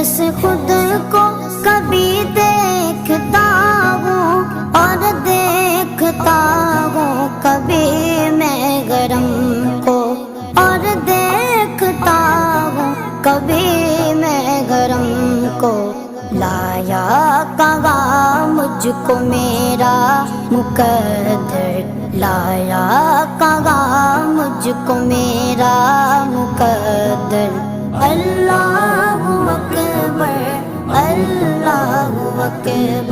جیسے خود کو کبھی دیکھتا ہوں اور دیکھتا ہوں کبھی میں گرم کو، اور دیکھتا ہوں کبھی میں گرم کو۔ لایا کہاں مجھ کو میرا مقدر، لایا کہاں مجھ کو میرا مقدر۔ اللہ اکبر، اللہ اکبر۔